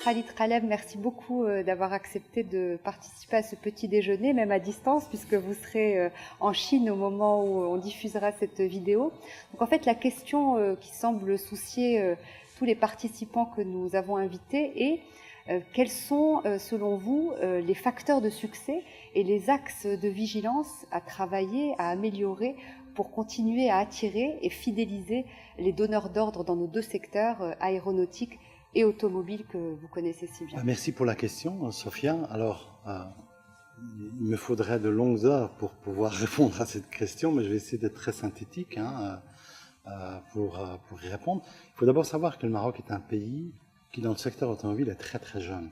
Khalid Khalem, merci beaucoup d'avoir accepté de participer à ce petit déjeuner, même à distance, puisque vous serez en Chine au moment où on diffusera cette vidéo. Donc en fait, la question qui semble soucier tous les participants que nous avons invités est quels sont, selon vous, les facteurs de succès et les axes de vigilance à travailler, à améliorer pour continuer à attirer et fidéliser les donneurs d'ordre dans nos deux secteurs, aéronautique et automobile, que vous connaissez si bien. Merci pour la question, Sophia. Alors, il me faudrait de longues heures pour pouvoir répondre à cette question, mais je vais essayer d'être très synthétique pour y répondre. Il faut d'abord savoir que le Maroc est un pays qui, dans le secteur automobile, est très très jeune.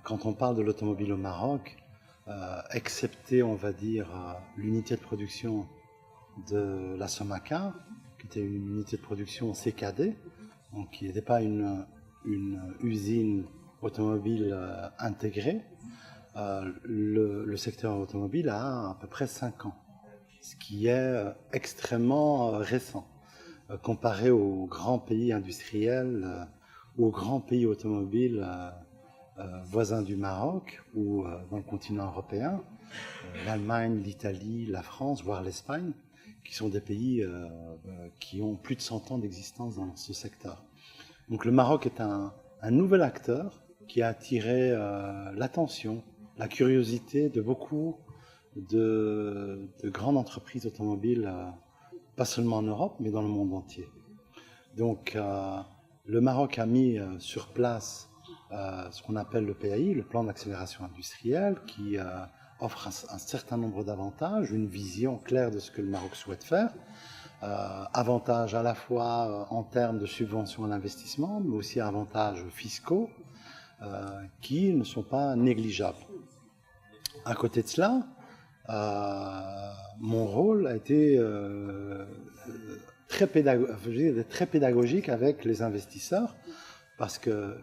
Quand on parle de l'automobile au Maroc, excepté, on va dire, l'unité de production de la Somaca, qui était une unité de production CKD, donc qui n'était pas une usine automobile intégrée, le secteur automobile a à peu près 5 ans, ce qui est extrêmement récent, comparé aux grands pays industriels, aux grands pays automobiles voisins du Maroc ou dans le continent européen, l'Allemagne, l'Italie, la France, voire l'Espagne, qui sont des pays qui ont plus de 100 ans d'existence dans ce secteur. Donc le Maroc est un nouvel acteur qui a attiré l'attention, la curiosité de beaucoup de grandes entreprises automobiles, pas seulement en Europe, mais dans le monde entier. Donc le Maroc a mis sur place ce qu'on appelle le PAI, le plan d'accélération industrielle, qui offre un certain nombre d'avantages, une vision claire de ce que le Maroc souhaite faire. Avantages à la fois en termes de subventions à l'investissement, mais aussi avantages fiscaux qui ne sont pas négligeables. À côté de cela, mon rôle a été très pédagogique avec les investisseurs, parce qu'il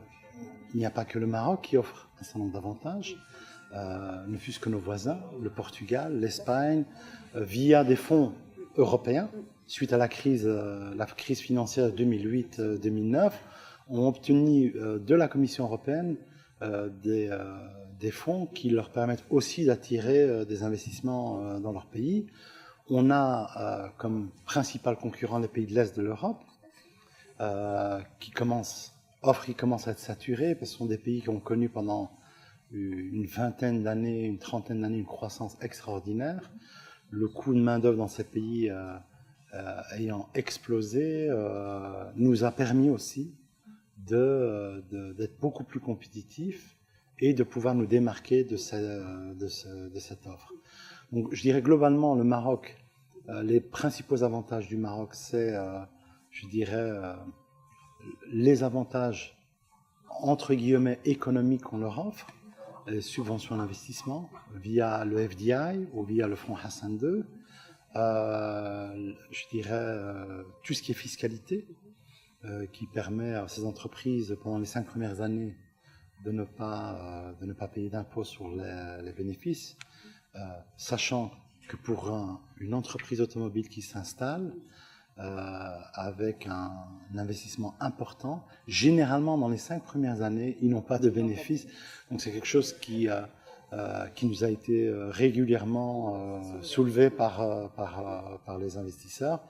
n'y a pas que le Maroc qui offre un certain nombre d'avantages, ne fût-ce que nos voisins, le Portugal, l'Espagne, via des fonds européens, suite à la crise financière 2008-2009, ont obtenu de la Commission européenne des fonds qui leur permettent aussi d'attirer des investissements dans leur pays. On a comme principal concurrent les pays de l'Est de l'Europe, qui commencent à être saturés, parce que ce sont des pays qui ont connu pendant une vingtaine d'années, une trentaine d'années, une croissance extraordinaire. Le coût de main-d'œuvre dans ces pays ayant explosé, nous a permis aussi d'être beaucoup plus compétitifs et de pouvoir nous démarquer de cette offre. Donc, je dirais globalement, le Maroc, les principaux avantages du Maroc, c'est, je dirais, les avantages, entre guillemets, économiques qu'on leur offre, les subventions à l'investissement via le FDI ou via le fonds Hassan II, je dirais tout ce qui est fiscalité, qui permet à ces entreprises, pendant les 5 premières années, de ne pas payer d'impôts sur les bénéfices, sachant que pour une entreprise automobile qui s'installe, avec un investissement important, généralement dans les 5 premières années, ils n'ont pas de bénéfices. Donc c'est quelque chose qui nous a été régulièrement soulevé par les investisseurs.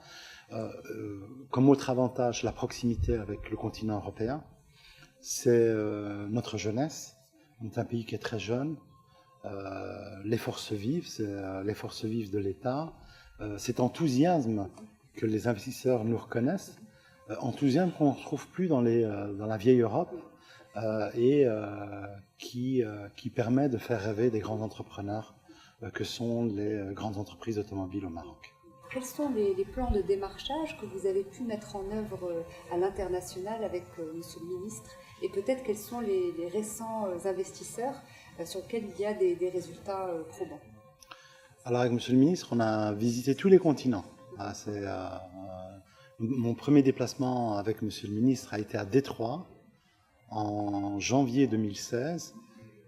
Comme autre avantage, la proximité avec le continent européen, c'est notre jeunesse. C'est un pays qui est très jeune. Les forces vives, c'est les forces vives de l'État. Cet enthousiasme que les investisseurs nous reconnaissent, enthousiasme qu'on ne retrouve plus dans la vieille Europe, et qui permet de faire rêver des grands entrepreneurs que sont les grandes entreprises automobiles au Maroc. Quels sont les plans de démarchage que vous avez pu mettre en œuvre à l'international avec Monsieur le Ministre, et peut-être quels sont les récents investisseurs sur lesquels il y a des résultats probants? Alors avec Monsieur le Ministre, on a visité tous les continents. Mon premier déplacement avec Monsieur le Ministre a été à Détroit en janvier 2016,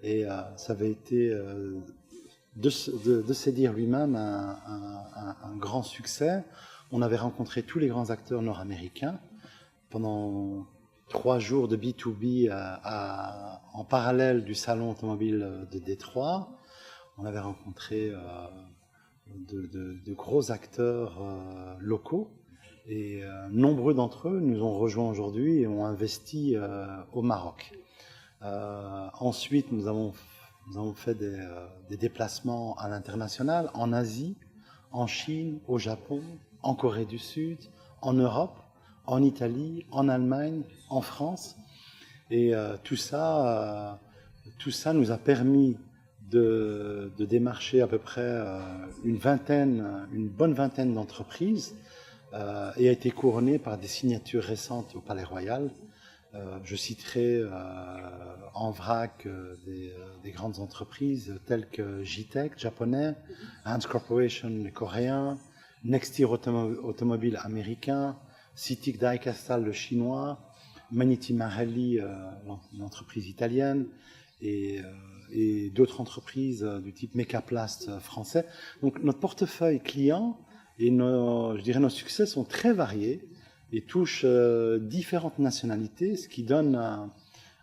et ça avait été, de se dire lui-même, un grand succès. On avait rencontré tous les grands acteurs nord-américains pendant 3 jours de B2B en parallèle du salon automobile de Détroit. On avait rencontré de gros acteurs locaux et nombreux d'entre eux nous ont rejoints aujourd'hui et ont investi au Maroc. Ensuite, nous avons fait des déplacements à l'international, en Asie, en Chine, au Japon, en Corée du Sud, en Europe, en Italie, en Allemagne, en France. Et tout ça nous a permis de démarcher à peu près une bonne vingtaine d'entreprises et a été couronné par des signatures récentes au Palais Royal. Je citerai en vrac des grandes entreprises telles que JTEC, japonais, Hans Corporation, les coréens, Nexteer Automobile américain, CITIC Daicastal, le chinois, Maniti Marelli, l'entreprise italienne, et d'autres entreprises du type Mecaplast français. Donc notre portefeuille client et nos succès sont très variés et touchent différentes nationalités, ce qui donne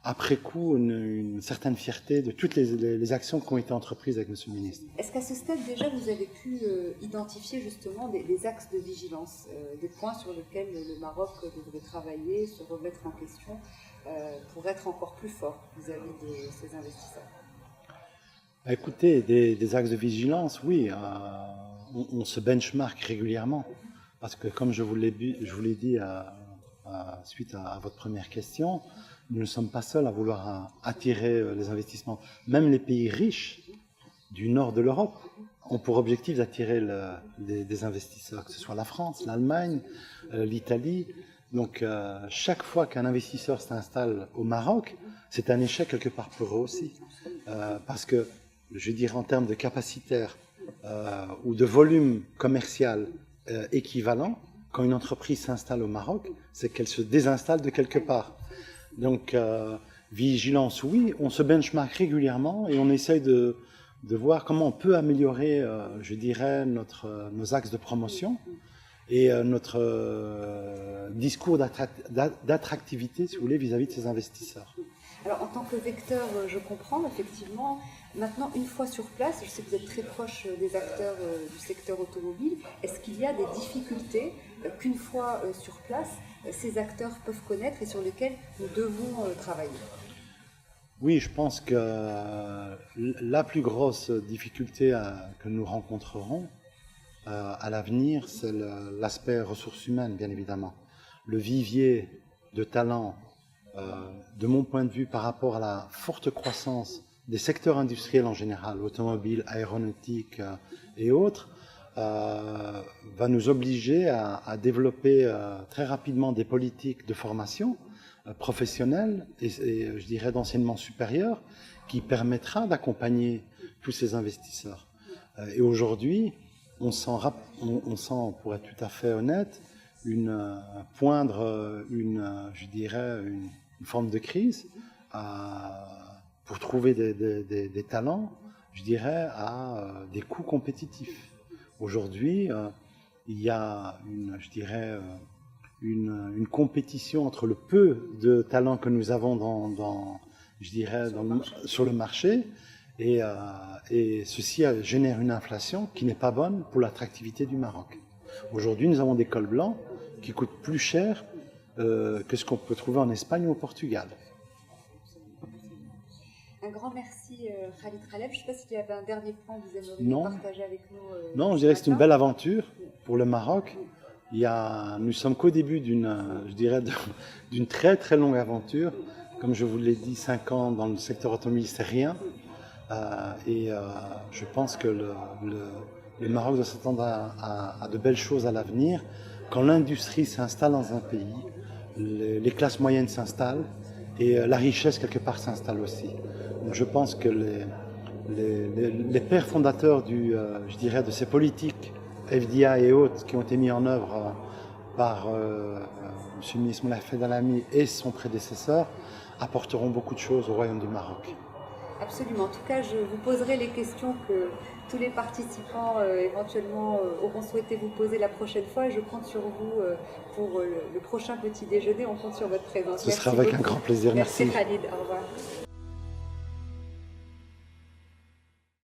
après coup une certaine fierté de toutes les actions qui ont été entreprises avec Monsieur le Ministre. Est-ce qu'à ce stade déjà vous avez pu identifier justement des axes de vigilance, des points sur lesquels le Maroc devrait travailler, se remettre en question pour être encore plus fort vis-à-vis de ces investisseurs? Écoutez, des axes de vigilance, oui, on se benchmark régulièrement. Parce que comme je vous l'ai dit suite à votre première question, nous ne sommes pas seuls à vouloir attirer les investissements. Même les pays riches du nord de l'Europe ont pour objectif d'attirer des investisseurs, que ce soit la France, l'Allemagne, l'Italie. Donc chaque fois qu'un investisseur s'installe au Maroc, c'est un échec quelque part pour eux aussi. Parce que, je dirais en termes de capacitaire ou de volume commercial équivalent, quand une entreprise s'installe au Maroc, c'est qu'elle se désinstalle de quelque part. Donc, vigilance, oui, on se benchmark régulièrement et on essaye de voir comment on peut améliorer, je dirais, nos axes de promotion et notre discours d'attractivité, si vous voulez, vis-à-vis de ces investisseurs. Alors, en tant que vecteur, je comprends, effectivement. Maintenant, une fois sur place, je sais que vous êtes très proche des acteurs du secteur automobile. Est-ce qu'il y a des difficultés qu'une fois sur place, ces acteurs peuvent connaître et sur lesquelles nous devons travailler? Oui, je pense que la plus grosse difficulté que nous rencontrerons à l'avenir, c'est l'aspect ressources humaines, bien évidemment. Le vivier de talents, de mon point de vue, par rapport à la forte croissance des secteurs industriels en général, automobile, aéronautique et autres, va nous obliger à développer très rapidement des politiques de formation professionnelle et je dirais d'enseignement supérieur qui permettra d'accompagner tous ces investisseurs. Et aujourd'hui, on sent, pour être tout à fait honnête, poindre je dirais, une forme de crise pour trouver des talents, je dirais, à des coûts compétitifs. Aujourd'hui, il y a une compétition entre le peu de talents que nous avons sur le marché et ceci génère une inflation qui n'est pas bonne pour l'attractivité du Maroc. Aujourd'hui, nous avons des cols blancs qui coûtent plus cher que ce qu'on peut trouver en Espagne ou au Portugal. Un grand merci Khalid Khaleb. Je ne sais pas s'il y avait un dernier point que vous aimeriez partager avec nous. Non, je dirais que c'est une belle aventure pour le Maroc. Nous sommes qu'au début d'une très très longue aventure. Comme je vous l'ai dit, 5 ans dans le secteur automobile, c'est rien. Je pense que le Maroc doit s'attendre à de belles choses à l'avenir. Quand l'industrie s'installe dans un pays, les classes moyennes s'installent et la richesse quelque part s'installe aussi. Donc je pense que les pères fondateurs de ces politiques FDI et autres qui ont été mis en œuvre par M. le ministre Moulay Fayed Al Amri et son prédécesseur apporteront beaucoup de choses au Royaume du Maroc. Absolument. En tout cas, je vous poserai les questions que tous les participants éventuellement auront souhaité vous poser la prochaine fois et je compte sur vous pour le prochain petit déjeuner. On compte sur votre présence. Ce sera avec un grand plaisir. Merci Merci. Khalid. Au revoir.